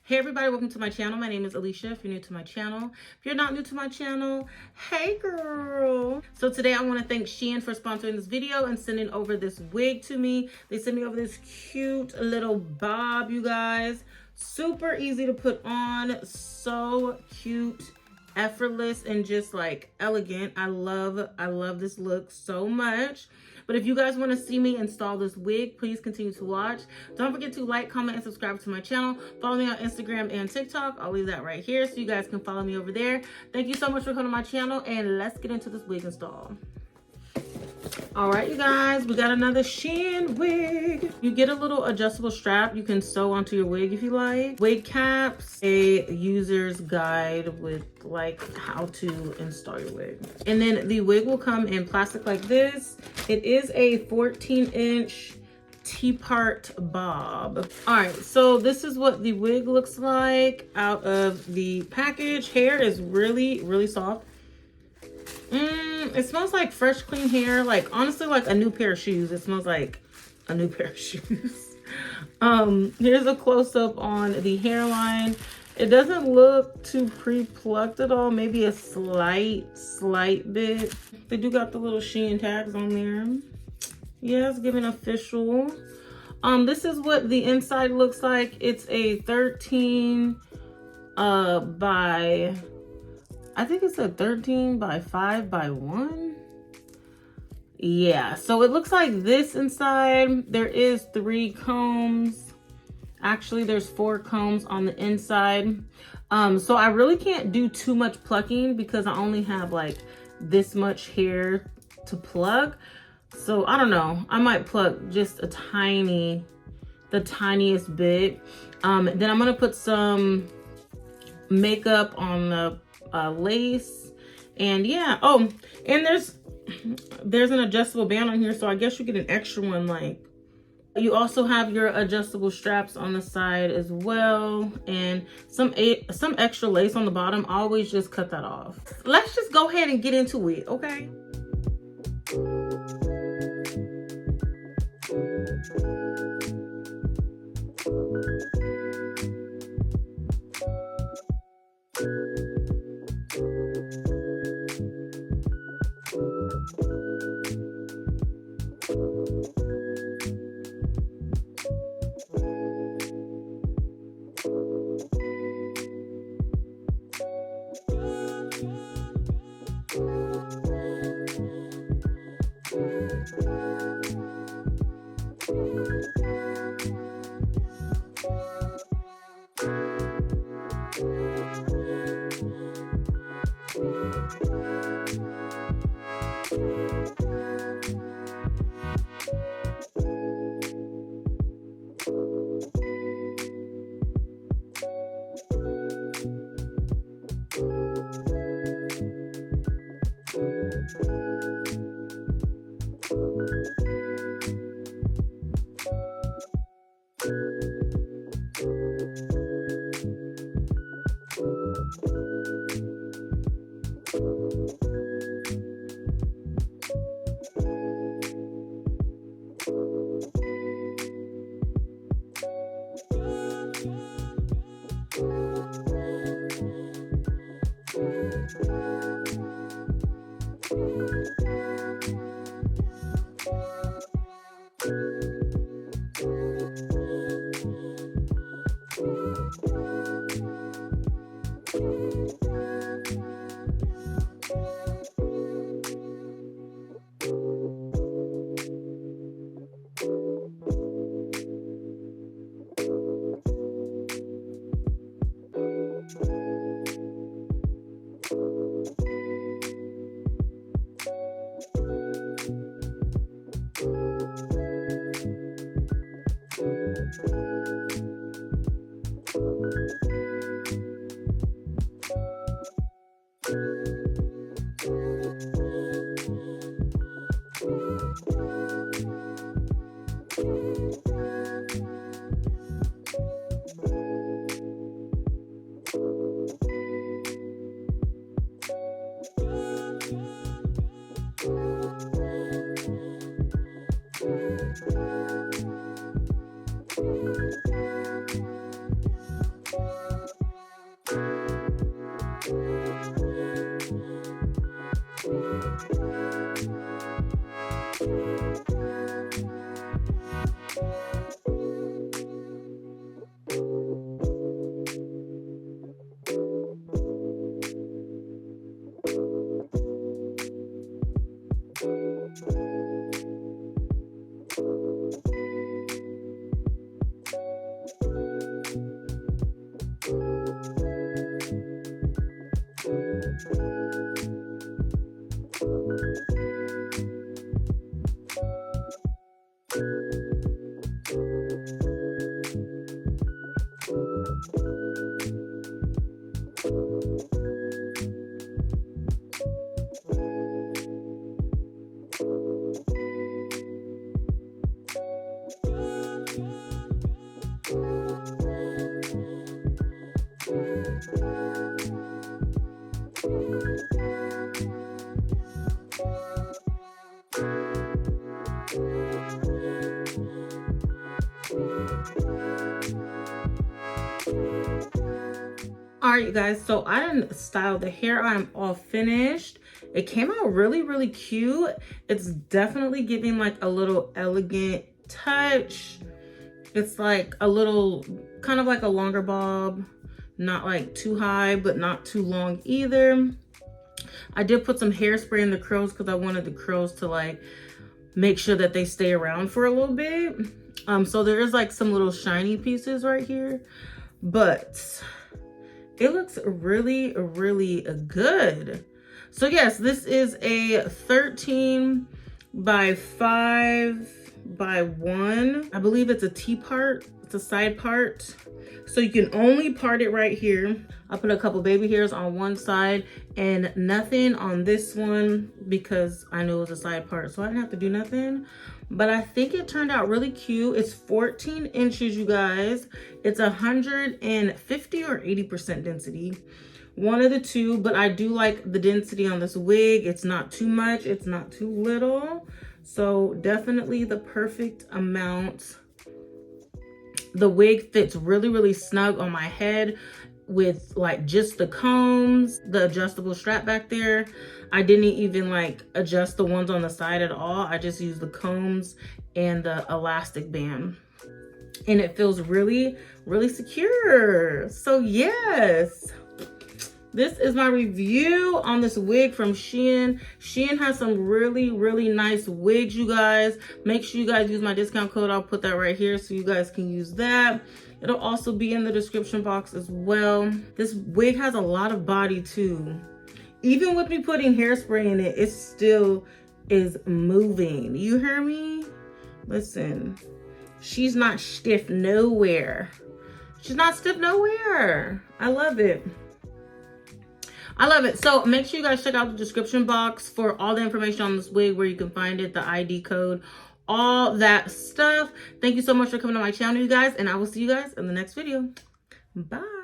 Hey everybody, welcome to my channel. My name is Alishia. If you're new to my channel, if you're not new to my channel, hey girl. So today I want to thank Shein for sponsoring this video and sending over this wig to me. They sent me over this cute little bob, you guys. Super easy to put on, so cute, effortless, and just like elegant. I love this look so much. But if you guys want to see me install this wig, please continue to watch. Don't forget to like, comment, and subscribe to my channel. Follow me on Instagram and TikTok. I'll leave that right here so you guys can follow me over there. Thank you so much for coming to my channel, and let's get into this wig install. All right, you guys, we got another Shein wig. You get a little adjustable strap you can sew onto your wig if you like. Wig caps, a user's guide with like how to install your wig. And then the wig will come in plastic like this. It is a 14-inch T-part bob. All right, so this is what the wig looks like out of the package. Hair is really soft. It smells like fresh, clean hair. Like, honestly, like a new pair of shoes. It smells like a new pair of shoes. Here's a close-up on the hairline. It doesn't look too pre-plucked at all. Maybe a slight bit. They do got the little Shein tags on there. Yeah, it's giving official. This is what the inside looks like. It's a 13 by... I think it's a 13 by 5 by 1. Yeah, so it looks like this inside. There is 3 combs. Actually, there's 4 combs on the inside. So I really can't do too much plucking because I only have like this much hair to pluck. So I don't know. I might pluck just the tiniest bit. Then I'm gonna put some makeup on the lace, and yeah. Oh, and there's an adjustable band on here, so I guess you get an extra one. Like, you also have your adjustable straps on the side as well, and some extra lace on the bottom. Always just cut that off. Let's just go ahead and get into it, okay? All right, you guys, so I didn't style the hair. I'm all finished. It came out really cute. It's definitely giving like a little elegant touch. It's like a little, kind of like a longer bob, not like too high, but not too long either. I did put some hairspray in the curls because I wanted the curls to like make sure that they stay around for a little bit. So there is like some little shiny pieces right here, but it looks really good. So yes, this is a 13 by 5 by 1. I believe it's a T part, it's a side part. So you can only part it right here. I put a couple baby hairs on one side and nothing on this one because I knew it was a side part, so I didn't have to do nothing. But I think it turned out really cute. It's 14 inches, you guys. It's 150 or 80% density. One of the two, but I do like the density on this wig. It's not too much, it's not too little. So definitely the perfect amount. The wig fits really snug on my head with like just the combs, the adjustable strap back there. I didn't even like adjust the ones on the side at all. I just used the combs and the elastic band. And it feels really secure. So yes. This is my review on this wig from Shein. Shein has some really nice wigs, you guys. Make sure you guys use my discount code. I'll put that right here so you guys can use that. It'll also be in the description box as well. This wig has a lot of body too. Even with me putting hairspray in it, it still is moving. You hear me? Listen, she's not stiff nowhere. She's not stiff nowhere. I love it. I love it. So make sure you guys check out the description box for all the information on this wig, where you can find it, the ID code, all that stuff. Thank you so much for coming to my channel, you guys, and I will see you guys in the next video. Bye.